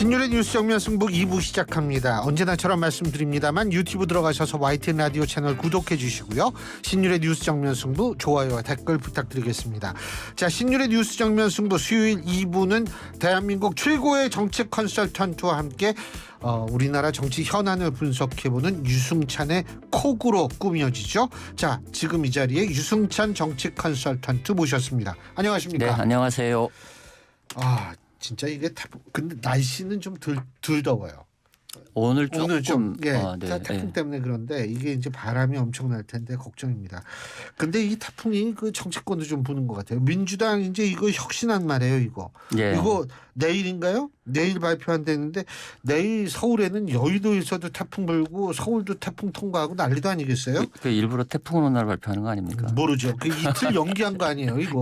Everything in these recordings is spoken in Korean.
신율의 뉴스 정면 승부 2부 시작합니다. 언제나처럼 말씀드립니다만 유튜브 들어가셔서 YTN 라디오 채널 구독해 주시고요. 신율의 뉴스 정면 승부 좋아요와 댓글 부탁드리겠습니다. 자, 신율의 뉴스 정면 승부 수요일 2부는 대한민국 최고의 정책 컨설턴트와 함께 우리나라 정치 현안을 분석해보는 유승찬의 콕으로 꾸며지죠. 자, 지금 이 자리에 유승찬 정치 컨설턴트 모셨습니다. 안녕하십니까? 네, 안녕하세요. 진짜 이게 근데 날씨는 좀 덜 더워요. 오늘 조금 태풍 때문에 그런데 이게 이제 바람이 엄청 날 텐데 걱정입니다. 근데 이 태풍이 그 정치권도 좀 부는 것 같아요. 민주당 이제 이거 혁신한 말이에요, 이거. 예. 이거 내일인가요? 내일 발표한다는데 내일 서울에는 여의도에서도 태풍 불고 서울도 태풍 통과하고 난리도 아니겠어요? 그 일부러 태풍 오는 날 발표하는 거 아닙니까? 모르죠. 그 이틀 연기한 거 아니에요, 이거.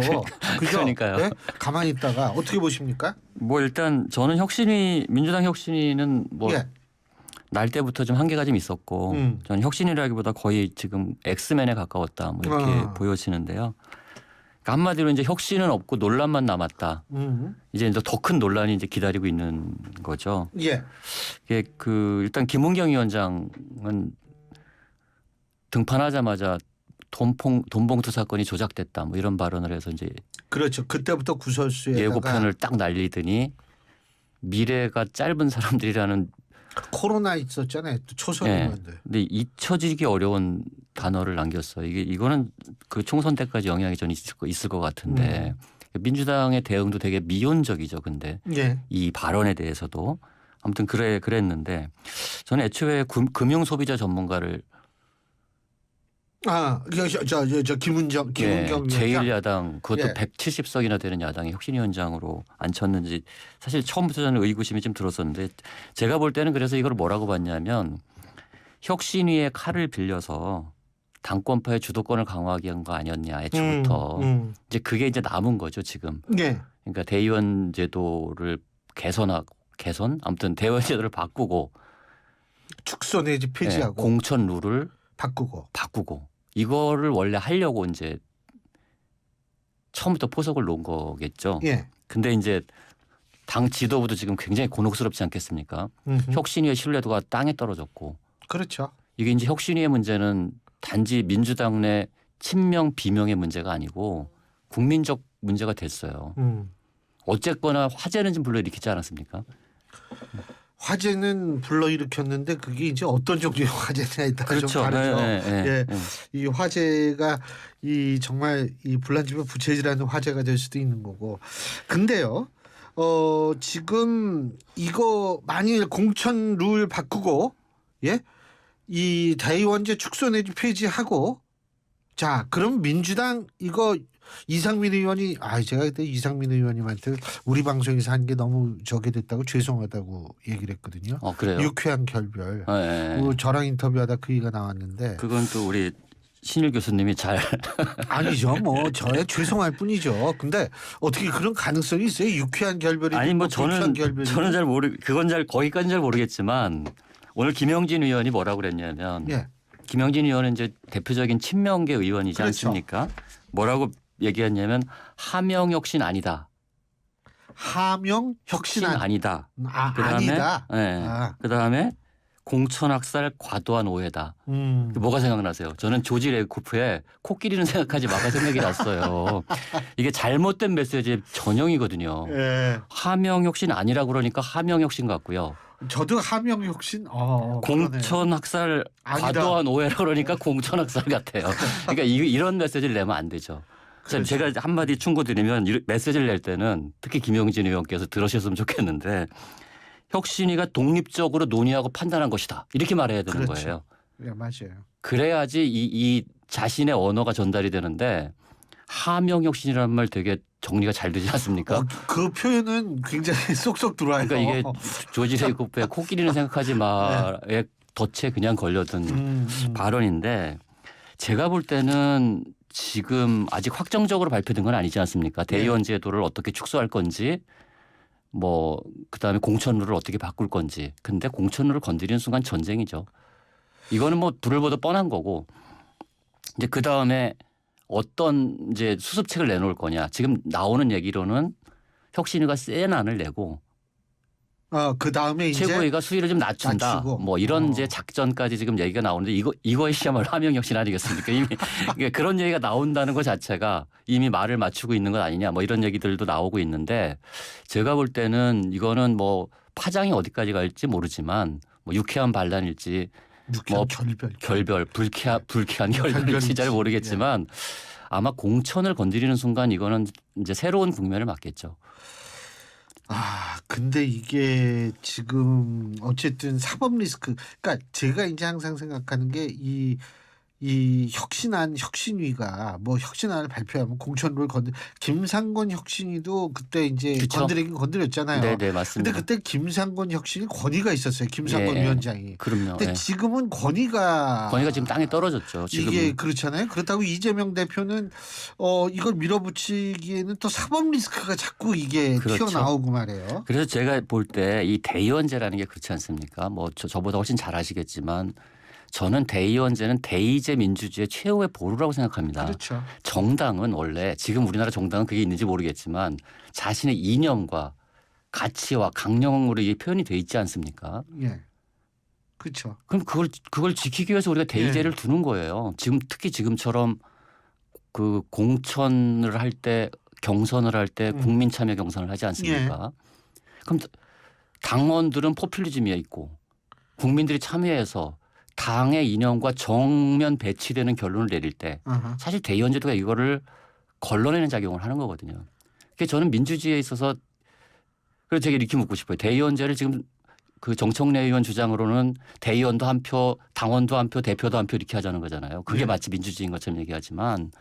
그죠? 그러니까요. 네? 가만히 있다가 어떻게 보십니까? 뭐 일단 저는 민주당 혁신위는 날 때부터 좀 한계가 좀 있었고 저는 혁신이라기보다 거의 지금 엑스맨에 가까웠다 뭐 이렇게 보여지는데요. 그러니까 한마디로 이제 혁신은 없고 논란만 남았다. 이제 더 큰 논란이 이제 기다리고 있는 거죠. 예. 이게 일단 김은경 위원장은 등판하자마자 돈봉투 사건이 조작됐다 뭐 이런 발언을 해서 이제 그렇죠. 그때부터 구설수에다가 예고편을 딱 날리더니 미래가 짧은 사람들이라는 코로나 있었잖아요. 또 초선의원들. 근데 잊혀지기 어려운 단어를 남겼어요. 이거는 그 총선 때까지 영향이 좀 있을 것 같은데 민주당의 대응도 되게 미온적이죠. 근데 이 발언에 대해서도 아무튼 그랬는데 저는 애초에 금융 소비자 전문가를 김은경 제1야당 그것도 170석이나 되는 야당의 혁신위원장으로 앉혔는지 사실 처음부터 저는 의구심이 좀 들었었는데 제가 볼 때는 그래서 이걸 뭐라고 봤냐면 혁신위의 칼을 빌려서 당권파의 주도권을 강화하기 한 거 아니었냐 애초부터 이제 그게 이제 남은 거죠 지금. 그러니까 대의원 제도를 개선 아무튼 대의원 제도를 바꾸고 축소 내지 폐지하고 공천 룰을 바꾸고 이거를 원래 하려고 이제 처음부터 포석을 놓은 거겠죠. 근데 이제 당 지도부도 지금 굉장히 곤혹스럽지 않겠습니까? 혁신위의 신뢰도가 땅에 떨어졌고. 그렇죠. 이게 이제 혁신위의 문제는 단지 민주당 내 친명 비명의 문제가 아니고 국민적 문제가 됐어요. 어쨌거나 화제는 좀 불러일으키지 않았습니까? 화제는 불러일으켰는데 그게 이제 어떤 종류의 화제냐에 따라 좀 다르죠. 이 화제가 정말 이 불난집에 부채질하는 화제가 될 수도 있는 거고. 근데요, 지금 이거 만일 공천 룰 바꾸고 이 대의원제 축소 내지 폐지하고 자 그럼 민주당 이거 이상민 의원이 제가 그때 이상민 의원님한테 우리 방송에서 한 게 너무 저게 됐다고 죄송하다고 얘기를 했거든요. 그래요? 유쾌한 결별. 저랑 인터뷰하다 그 얘기가 나왔는데 그건 또 우리 신일 교수님이 잘 아니죠. 저야 죄송할 뿐이죠. 근데 어떻게 그런 가능성이 있어요? 유쾌한 결별이 아니 저는 잘 거기까지는 잘 모르겠지만 오늘 김영진 의원이 뭐라고 그랬냐면 김영진 의원은 이제 대표적인 친명계 의원이지 않습니까? 뭐라고 얘기했냐면 하명 혁신 아니다. 하명 혁신 아니다. 아니다. 그다음에 공천학살 과도한 오해다. 뭐가 생각나세요? 저는 조지 레이코프의 코끼리는 생각하지 마가 생각이 났어요. 이게 잘못된 메시지의 전형이거든요. 하명 혁신 아니라고 그러니까 하명 혁신 같고요. 저도 하명 혁신 공천학살 과도한 오해라고 그러니까 공천학살 같아요. 그러니까 이런 메시지를 내면 안 되죠. 그렇죠. 제가 한마디 충고 드리면 메시지를 낼 때는 특히 김영진 의원께서 들으셨으면 좋겠는데 혁신위가 독립적으로 논의하고 판단한 것이다. 이렇게 말해야 되는 거예요. 맞아요. 그래야지 이 자신의 언어가 전달이 되는데 하명 혁신이라는 말 되게 정리가 잘 되지 않습니까? 그 표현은 굉장히 쏙쏙 들어와요. 그러니까 이게 조지 레이코프의 코끼리는 생각하지 마에 덫에 그냥 걸려든 발언인데 제가 볼 때는 지금 아직 확정적으로 발표된 건 아니지 않습니까? 대의원 제도를 어떻게 축소할 건지 그다음에 공천룰을 어떻게 바꿀 건지. 근데 공천룰을 건드리는 순간 전쟁이죠. 이거는 불을 보듯 뻔한 거고 이제 그다음에 어떤 이제 수습책을 내놓을 거냐. 지금 나오는 얘기로는 혁신위가 센 안을 내고 그 다음에 이제 최고위가 수위를 좀 낮춘다. 낮추고. 뭐 이런 이제 작전까지 지금 얘기가 나오는데 이거이야말로 함영역신 아니겠습니까? 이미 그런 얘기가 나온다는 것 자체가 이미 말을 맞추고 있는 것 아니냐. 뭐 이런 얘기들도 나오고 있는데 제가 볼 때는 이거는 뭐 파장이 어디까지 갈지 모르지만 뭐 유쾌한 반란일지 뭐 결별 불쾌한 결별일지 잘 모르겠지만 아마 공천을 건드리는 순간 이거는 이제 새로운 국면을 맞겠죠. 근데 이게 지금 어쨌든 사법 리스크. 그러니까 제가 이제 항상 생각하는 게 이 혁신위가 뭐 혁신안을 발표하면 공천을 김상곤 혁신위도 그때 이제 그쵸? 건드리긴 건드렸잖아요. 네, 맞습니다. 근데 그때 김상곤 혁신이 권위가 있었어요. 김상곤 위원장이. 그럼요. 근데 지금은 권위가 지금 땅에 떨어졌죠. 지금은. 이게 그렇잖아요. 그렇다고 이재명 대표는 이걸 밀어붙이기에는 또 사법 리스크가 자꾸 이게 그렇죠. 튀어나오고 말이에요. 그래서 제가 볼 때 이 대의원제라는 게 그렇지 않습니까? 뭐 저보다 훨씬 잘 아시겠지만 저는 대의원제는 대의제 민주주의의 최후의 보루라고 생각합니다. 그렇죠. 정당은 원래 지금 우리나라 정당은 그게 있는지 모르겠지만 자신의 이념과 가치와 강령으로 이게 표현이 돼 있지 않습니까? 예. 그렇죠. 그럼 그걸 지키기 위해서 우리가 대의제를 두는 거예요. 지금 특히 지금처럼 그 공천을 할 때 경선을 할 때 국민 참여 경선을 하지 않습니까? 그럼 당원들은 포퓰리즘에 있고 국민들이 참여해서 당의 이념과 정면 배치되는 결론을 내릴 때 사실 대의원제도가 이거를 걸러내는 작용을 하는 거거든요. 그게 저는 민주주의에 있어서 그래서 제가 이렇게 묻고 싶어요. 대의원제를 지금 그 정청래 의원 주장으로는 대의원도 한 표, 당원도 한 표, 대표도 한 표 이렇게 하자는 거잖아요. 그게 마치 민주주의인 것처럼 얘기하지만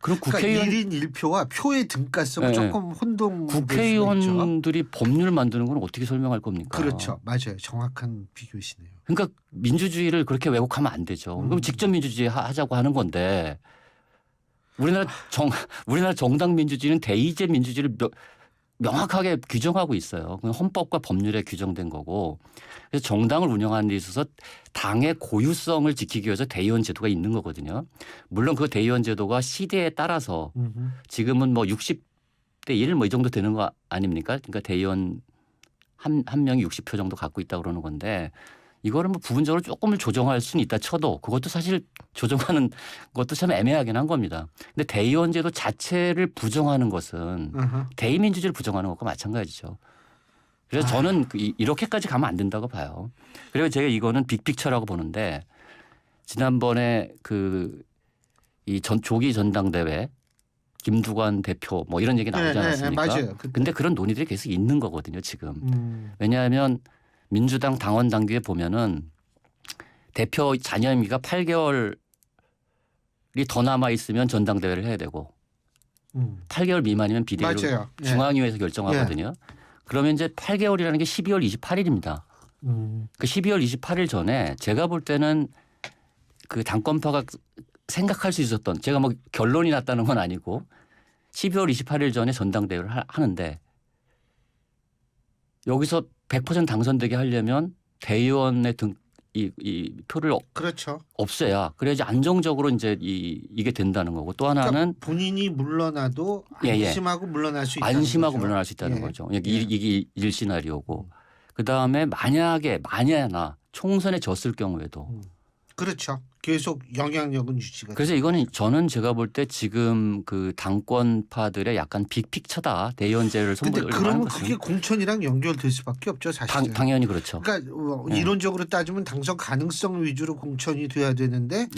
그럼 국회의원 1인 1표와 표의 등가성은 조금 혼동. 국회의원들이 법률 만드는 건 어떻게 설명할 겁니까? 그렇죠. 맞아요. 정확한 비교시네요. 그러니까 민주주의를 그렇게 왜곡하면 안 되죠. 그럼 직접 민주주의 하자고 하는 건데 우리나라 정당 민주주의는 대의제 민주주의를 명확하게 규정하고 있어요. 그건 헌법과 법률에 규정된 거고 그래서 정당을 운영하는 데 있어서 당의 고유성을 지키기 위해서 대의원 제도가 있는 거거든요. 물론 그 대의원 제도가 시대에 따라서 지금은 뭐 60대 1 뭐 이 정도 되는 거 아닙니까? 그러니까 대의원 한 명이 60표 정도 갖고 있다고 그러는 건데 이거를 뭐 부분적으로 조금을 조정할 수는 있다 쳐도 그것도 사실 조정하는 것도 참 애매하긴 한 겁니다. 근데 대의원 제도 자체를 부정하는 것은 대의민주주의를 부정하는 것과 마찬가지죠. 그래서 저는 이렇게까지 가면 안 된다고 봐요. 그리고 제가 이거는 빅픽처라고 보는데 지난번에 조기 전당대회 김두관 대표 뭐 이런 얘기 나오지 않았습니까? 맞아요. 근데 그런 논의들이 계속 있는 거거든요, 지금. 왜냐하면 민주당 당원 당규에 보면은 대표 잔여임기가 8개월이 더 남아 있으면 전당대회를 해야 되고 8개월 미만이면 비대위로 맞아요. 중앙위에서 결정하거든요. 그러면 이제 8개월이라는 게 12월 28일입니다. 그 12월 28일 전에 제가 볼 때는 그 당권파가 생각할 수 있었던 제가 뭐 결론이 났다는 건 아니고 12월 28일 전에 전당대회를 하는데 여기서 100% 당선되게 하려면 대의원의 이 표를 그렇죠. 없애야 그래야지 안정적으로 이제 이게 된다는 거고 또 하나는 그러니까 본인이 물러나도 안심하고 물러날 수 있다는 안심하고 거죠. 물러날 수 있다는 거죠. 이게 1 시나리오고 그다음에 만약에나 총선에 졌을 경우에도 그렇죠. 계속 영향력은 유지가. 그래서 이거는 제가 볼 때 지금 그 당권파들의 약간 빅픽처다. 대의원제를 근데 선보이려고 그러면 하는 그게 공천이랑 연결될 수밖에 없죠, 사실. 당연히 그렇죠. 그러니까 이론적으로 따지면 당선 가능성 위주로 공천이 돼야 되는데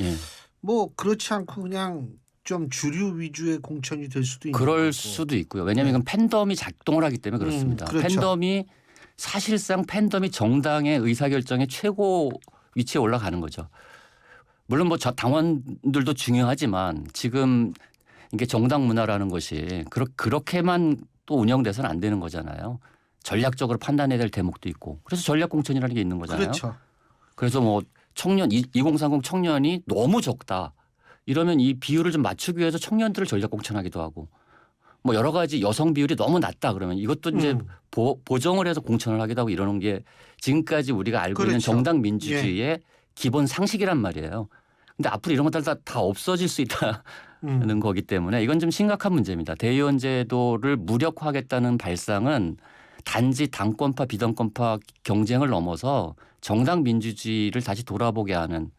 뭐 그렇지 않고 그냥 좀 주류 위주의 공천이 될 수도 있는 그럴 거고. 수도 있고요. 왜냐하면 이건 팬덤이 작동을 하기 때문에 그렇습니다. 그렇죠. 사실상 팬덤이 정당의 의사결정의 최고 위치에 올라가는 거죠. 물론 뭐 당원들도 중요하지만 지금 이게 정당 문화라는 것이 그렇게만 또 운영돼서는 안 되는 거잖아요. 전략적으로 판단해야 될 대목도 있고. 그래서 전략 공천이라는 게 있는 거잖아요. 그렇죠. 그래서 뭐 2030 청년이 너무 적다. 이러면 이 비율을 좀 맞추기 위해서 청년들을 전략 공천하기도 하고 뭐 여러 가지 여성 비율이 너무 낮다 그러면 이것도 이제 보정을 해서 공천을 하기도 하고 이러는 게 지금까지 우리가 알고 있는 정당 민주주의의 기본 상식이란 말이에요. 근데 앞으로 이런 것들 다 없어질 수 있다는 거기 때문에 이건 좀 심각한 문제입니다. 대의원 제도를 무력화하겠다는 발상은 단지 당권파 비당권파 경쟁을 넘어서 정당 민주주의를 다시 돌아보게 하는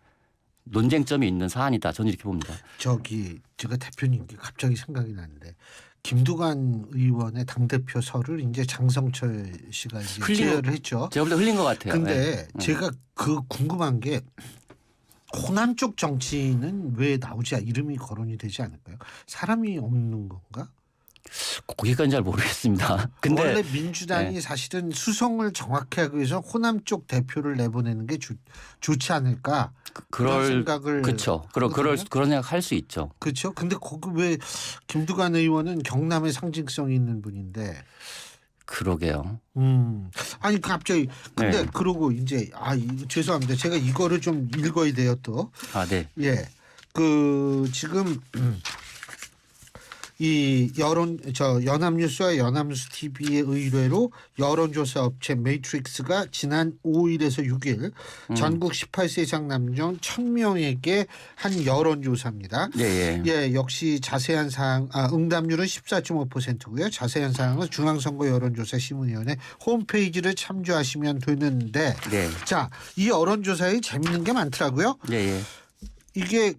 논쟁점이 있는 사안이다. 저는 이렇게 봅니다. 제가 대표님께 갑자기 생각이 나는데 김두관 의원의 당대표설을 이제 장성철 씨가 이제 제어를 했죠. 제가 볼 때 흘린 것 같아요. 근데 제가 궁금한 게 호남 쪽 정치인은 왜 나오지 이름이 거론이 되지 않을까요? 사람이 없는 건가? 거기까지는 잘 모르겠습니다. 근데 원래 민주당이 사실은 수성을 정확히 하기 위해서 호남 쪽 대표를 내보내는 게 좋지 않을까? 그런 생각을 그렇죠. 그런 생각 할 수 있죠. 그렇죠. 근데 거기 왜 김두관 의원은 경남의 상징성이 있는 분인데. 그러게요. 아니 갑자기 근데 그러고 이제 죄송합니다. 제가 이거를 좀 읽어야 돼요 또. 네. 예. 지금 이 연합뉴스와 연합뉴스 TV의 의뢰로 여론조사 업체 매트릭스가 지난 5일에서 6일 전국 18세 이상 남녀 1,000명에게 한 여론조사입니다. 예, 역시 자세한 사항 응답률은 14.5%고요. 자세한 사항은 중앙선거 여론조사 시민위원회 홈페이지를 참조하시면 되는데, 자, 이 여론조사에 재밌는 게 많더라고요. 이게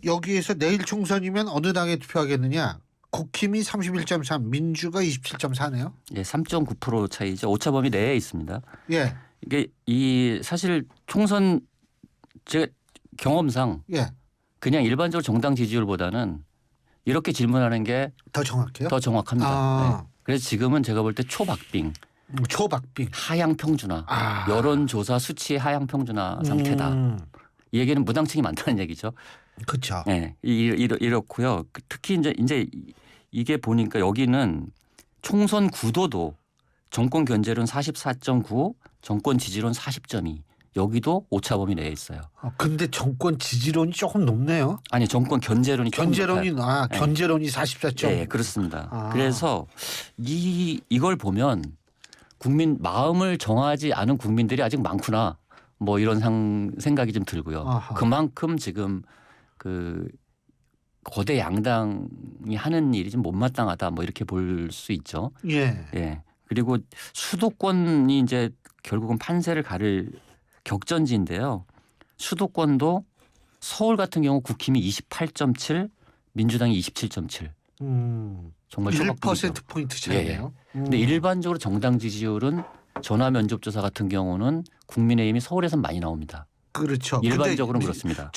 여기에서 내일 총선이면 어느 당에 투표하겠느냐? 국힘이 31.3, 민주가 27.4네요. 예, 3.9% 차이죠. 오차범위 내에 있습니다. 예. 이게 사실 총선 제가 경험상 그냥 일반적으로 정당 지지율보다는 이렇게 질문하는 게 더 정확해요? 더 정확합니다. 그래서 지금은 제가 볼 때 초박빙. 하향 평준화. 여론조사 수치의 하향 평준화 상태다. 이 얘기는 무당층이 많다는 얘기죠. 그렇죠. 네, 이렇고요. 특히 이제 이게 보니까 여기는 총선 구도도 정권 견제론 44.9, 정권 지지론 40.2. 여기도 오차범위 내에 있어요. 근데 정권 지지론이 조금 높네요. 아니 정권 견제론이 견제론이 견제론이 44.5. 네, 그렇습니다. 그래서 이걸 보면 국민 마음을 정하지 않은 국민들이 아직 많구나. 뭐 이런 생각이 좀 들고요. 그만큼 지금 거대 양당이 하는 일이 좀 못마땅하다. 뭐 이렇게 볼 수 있죠. 예. 그리고 수도권이 이제 결국은 판세를 가를 격전지인데요. 수도권도 서울 같은 경우 국힘이 28.7, 민주당이 27.7. 정말 1%포인트 차이네요. 근데 일반적으로 정당 지지율은 전화 면접조사 같은 경우는 국민의힘이 서울에선 많이 나옵니다. 그렇죠. 일반적으로는 그렇습니다.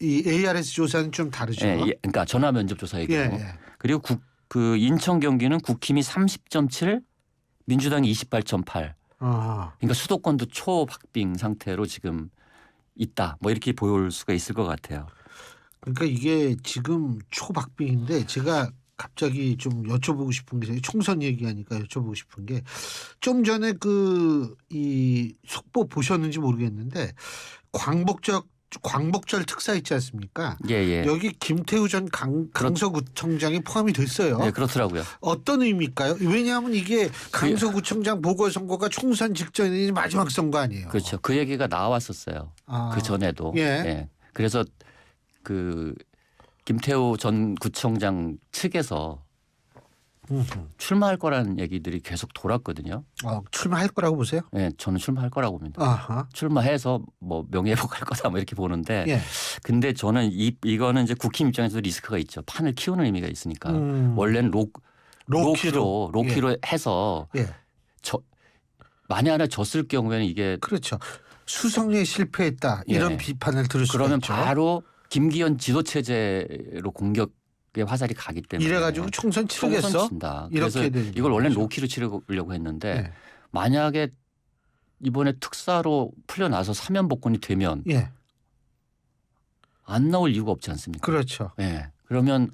이 ARS 조사는 좀 다르죠. 그러니까 전화 면접조사의 경우. 그리고 인천 경기는 국힘이 30.7, 민주당이 28.8. 그러니까 수도권도 초박빙 상태로 지금 있다. 뭐 이렇게 볼 수가 있을 것 같아요. 그러니까 이게 지금 초박빙인데 제가 갑자기 좀 여쭤보고 싶은 게 총선 얘기하니까 여쭤보고 싶은 게 좀 전에 이 속보 보셨는지 모르겠는데 광복절 특사 있지 않습니까? 여기 김태우 전 강서구청장이 포함이 됐어요. 네, 그렇더라고요. 어떤 의미일까요? 왜냐하면 이게 강서구청장 보궐선거가 총선 직전이 마지막 선거 아니에요. 그렇죠. 그 얘기가 나왔었어요. 그 전에도. 그래서 김태우 전 구청장 측에서 출마할 거라는 얘기들이 계속 돌았거든요. 출마할 거라고 보세요? 네, 저는 출마할 거라고 봅니다. 출마해서 뭐 명예회복할 거다 뭐 이렇게 보는데, 근데 저는 이거는 이제 국힘 입장에서도 리스크가 있죠. 판을 키우는 의미가 있으니까. 원래는 로키로 해서 만에 하나 졌을 경우에는 이게 그렇죠. 수성에 실패했다 이런 비판을 들을 수가 그러면 있죠. 바로 김기현 지도체제로 공격의 화살이 가기 때문에 이래가지고 총선 치르겠어? 그래서 이걸 원래는 로키로 치르려고 했는데 만약에 이번에 특사로 풀려나서 사면 복권이 되면 안 나올 이유가 없지 않습니까? 그렇죠. 그러면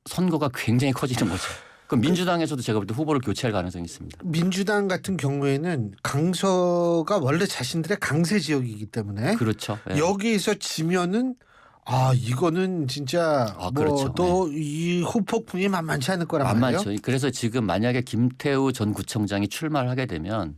선거가 굉장히 커지는 거죠. 그럼 민주당에서도 제가 볼 때 후보를 교체할 가능성이 있습니다. 민주당 같은 경우에는 강서가 원래 자신들의 강세 지역이기 때문에 그렇죠. 여기에서 지면은 이거는 진짜 그렇죠. 또 이 후폭풍이 만만치 않을 거란 말이에요. 만만죠. 그래서 지금 만약에 김태우 전 구청장이 출마를 하게 되면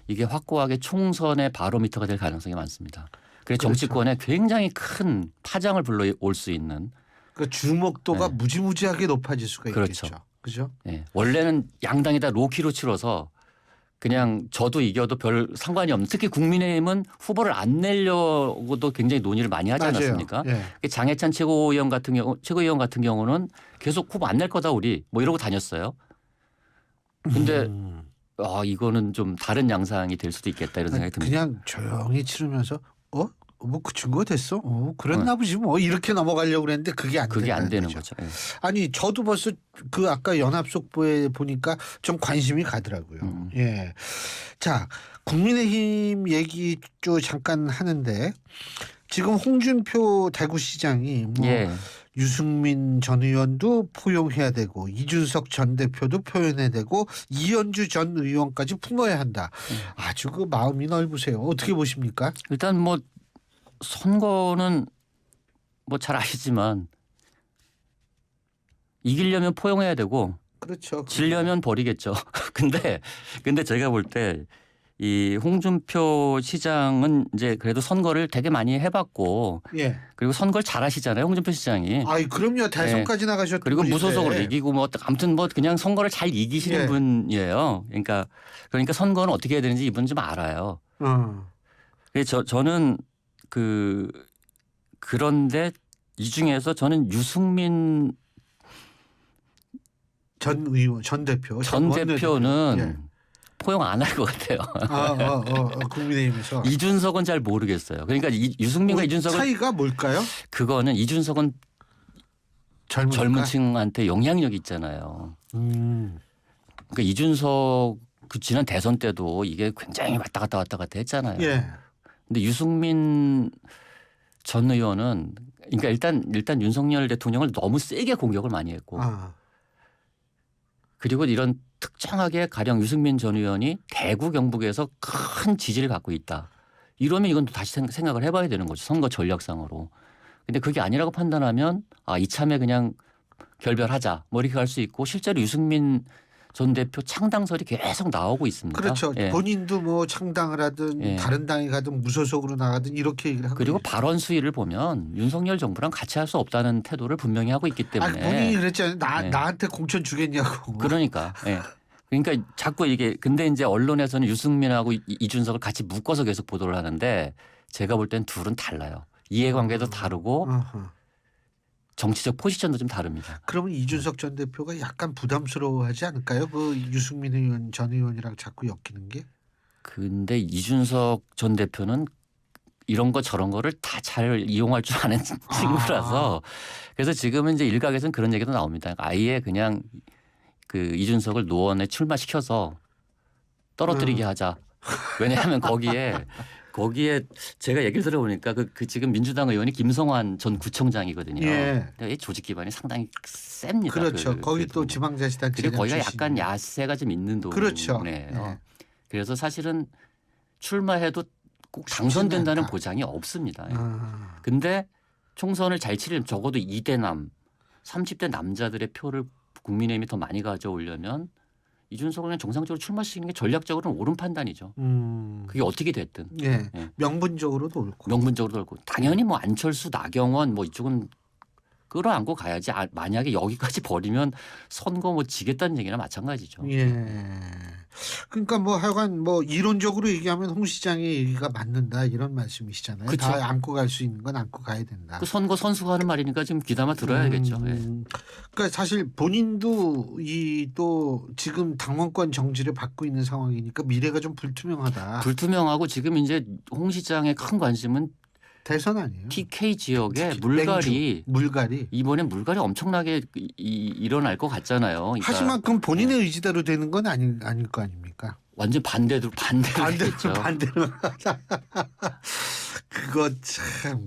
이게 확고하게 총선의 바로미터가 될 가능성이 많습니다. 그래서 정치권에 굉장히 큰 파장을 불러올 수 있는 그 주목도가 무지무지하게 높아질 수가 그렇죠. 있겠죠. 그죠? 예. 원래는 양당이 다 로키로 치러서 그냥 저도 이겨도 별 상관이 없는, 특히 국민의힘은 후보를 안 내려고도 굉장히 논의를 많이 하지 맞아요. 않았습니까? 예. 장해찬 최고위원 같은 경우는 계속 후보 안 낼 거다 우리 뭐 이러고 다녔어요. 근데 이거는 좀 다른 양상이 될 수도 있겠다 이런 생각이 듭니다. 그냥 조용히 치르면서 뭐 그 증거 됐어? 그랬나 보지 뭐 이렇게 넘어가려고 그랬는데 그게 안 되는 거죠. 거죠. 예. 아니 저도 벌써 그 아까 연합속보에 보니까 좀 관심이 가더라고요. 예. 자, 국민의힘 얘기 좀 잠깐 하는데 지금 홍준표 대구시장이 뭐 예. 유승민 전 의원도 포용해야 되고 이준석 전 대표도 표현해야 되고 이현주 전 의원까지 품어야 한다. 아주 그 마음이 넓으세요. 어떻게 보십니까? 일단 뭐 선거는 뭐 잘 아시지만 이기려면 포용해야 되고 그렇죠. 지려면 버리겠죠. 근데 제가 볼 때 이 홍준표 시장은 이제 그래도 선거를 되게 많이 해봤고 예. 그리고 선거를 잘 하시잖아요. 홍준표 시장이. 아이 그럼요. 대선까지 나가셨던 그리고 분인데. 무소속으로 이기고 뭐 아무튼 뭐 그냥 선거를 잘 이기시는 예. 분이에요. 그러니까 선거는 어떻게 해야 되는지 이분 좀 알아요. 그래서 저는 그런데 이 중에서 저는 유승민 전 의원, 전 대표, 전 대표는 예. 포용 안 할 것 같아요. 국민의힘에서 이준석은 잘 모르겠어요. 그러니까 유승민과 이준석은 차이가 뭘까요? 그거는 이준석은 젊으니까? 젊은 층한테 영향력이 있잖아요. 그러니까 이준석 그 지난 대선 때도 이게 굉장히 왔다 갔다 했잖아요. 예. 근데 유승민 전 의원은 그러니까 일단 윤석열 대통령을 너무 세게 공격을 많이 했고 그리고 이런 특정하게 가령 유승민 전 의원이 대구 경북에서 큰 지지를 갖고 있다. 이러면 이건 또 다시 생각을 해봐야 되는 거죠. 선거 전략상으로. 근데 그게 아니라고 판단하면 이참에 그냥 결별하자. 뭐 이렇게 갈 수 있고 실제로 유승민 전 대표 창당설이 계속 나오고 있습니다. 그렇죠. 예. 본인도 뭐 창당을 하든 예. 다른 당에 가든 무소속으로 나가든 이렇게 얘기를 하고 그리고 있죠. 발언 수위를 보면 윤석열 정부랑 같이 할 수 없다는 태도를 분명히 하고 있기 때문에. 본인이 그랬잖아요. 예. 나한테 공천 주겠냐고. 그러니까. 예. 그러니까 자꾸 이게 근데 이제 언론에서는 유승민하고 이준석을 같이 묶어서 계속 보도를 하는데 제가 볼 땐 둘은 달라요. 이해관계도 다르고 정치적 포지션도 좀 다릅니다. 그러면 이준석 전 대표가 약간 부담스러워하지 않을까요? 그 유승민 의원 전 의원이랑 자꾸 엮이는 게? 근데 이준석 전 대표는 이런 거 저런 거를 다 잘 이용할 줄 아는 친구라서 그래서 지금은 이제 일각에서는 그런 얘기도 나옵니다. 아예 그냥 그 이준석을 노원에 출마시켜서 떨어뜨리게 하자. 왜냐하면 거기에 제가 얘기를 들어보니까 그 지금 민주당 의원이 김성환 전 구청장이거든요. 예. 이 조직 기반이 상당히 셉니다. 그렇죠. 거기 또 지방자치단체 그리고 거기가 약간 야세가 좀 있는 동네예요. 그렇죠. 예. 그래서 사실은 출마해도 꼭 당선된다는 보장이 없습니다. 근데 총선을 잘 치려면 적어도 2대 30대 남자들의 표를 국민의힘이 더 많이 가져오려면 이준석을 그냥 정상적으로 출마시키는 게 전략적으로는 옳은 판단이죠. 그게 어떻게 됐든. 예. 예. 명분적으로도 옳고. 명분적으로도 옳고. 당연히 뭐 안철수, 나경원 뭐 이쪽은 끌어안고 가야지. 만약에 여기까지 버리면 선거 뭐 지겠다는 얘기나 마찬가지죠. 예. 그러니까 뭐 하여간 뭐 이론적으로 얘기하면 홍 시장의 얘기가 맞는다 이런 말씀이시잖아요. 그쵸. 다 안고 갈 수 있는 건 안고 가야 된다. 그 선거 선수가 하는 말이니까 지금 귀담아 들어야겠죠. 예. 그러니까 사실 본인도 또 지금 당원권 정지를 받고 있는 상황이니까 미래가 좀 불투명하다. 불투명하고 지금 이제 홍 시장의 큰 관심은 대선 아니에요? TK 지역에 특히 물갈이 이번에 물갈이 엄청나게 일어날 것 같잖아요. 그러니까 하지만 그럼 본인의 의지대로 되는 건 아닐 거 아닙니까? 완전 반대로 되겠죠. 반대로. 그거 참.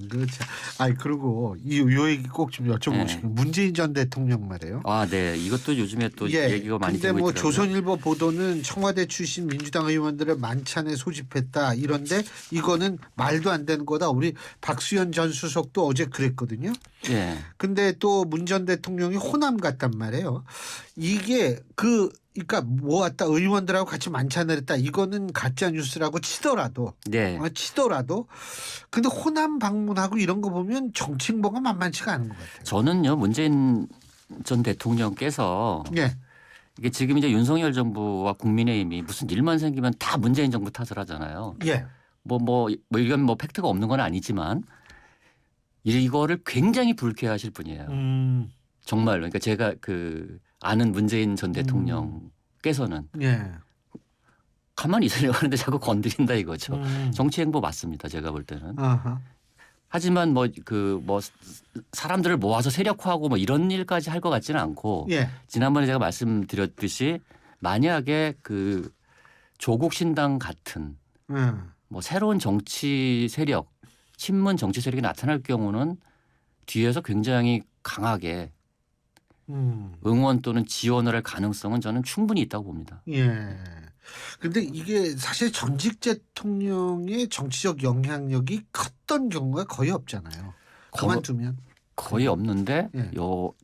아니 그리고 요 얘기 꼭 좀 여쭤보고 싶어요. 문재인 전 대통령 말이에요. 네. 이것도 요즘에 또 얘기가 많이 근데 되고 뭐 있더라고요. 조선일보 보도는 청와대 출신 민주당 의원들을 만찬에 소집했다 이런데 이거는 말도 안 되는 거다. 우리 박수현 전 수석도 어제 그랬거든요. 예. 근데 또 문 전 대통령이 호남 갔단 말이에요. 이게 그러니까 모았다 의원들하고 같이 만찬을 했다. 이거는 가짜 뉴스라고 치더라도 네. 근데 호남 방문하고 이런 거 보면 정치 행보가 만만치가 않은 것 같아요. 저는요 문재인 전 대통령께서 예. 이게 지금 이제 윤석열 정부와 국민의힘이 무슨 일만 생기면 다 문재인 정부 탓을 하잖아요. 예. 이건 뭐 팩트가 없는 건 아니지만 이거를 굉장히 불쾌하실 분이에요. 정말로. 그러니까 제가 그 아는 문재인 전 대통령께서는 예. 가만히 있으려고 하는데 자꾸 건드린다 이거죠. 정치 행보 맞습니다. 제가 볼 때는. 아하. 하지만 사람들을 모아서 세력화하고 뭐 이런 일까지 할 것 같지는 않고 예. 지난번에 제가 말씀드렸듯이 만약에 그 조국 신당 같은 뭐 새로운 정치 세력, 친문 정치 세력이 나타날 경우는 뒤에서 굉장히 강하게 응원 또는 지원을 할 가능성은 저는 충분히 있다고 봅니다. 예. 근데 이게 사실 전직 대통령의 정치적 영향력이 컸던 경우가 거의 없잖아요. 그만두면. 거의 없는데 예.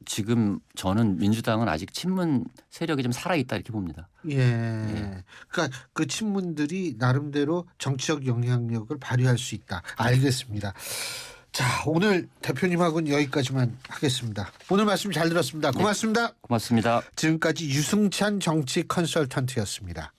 지금 저는 민주당은 아직 친문 세력이 좀 살아있다 이렇게 봅니다. 예. 그러니까 그 친문들이 나름대로 정치적 영향력을 발휘할 수 있다. 알겠습니다. 자, 오늘 대표님하고는 여기까지만 하겠습니다. 오늘 말씀 잘 들었습니다. 고맙습니다. 고맙습니다. 지금까지 유승찬 정치 컨설턴트였습니다.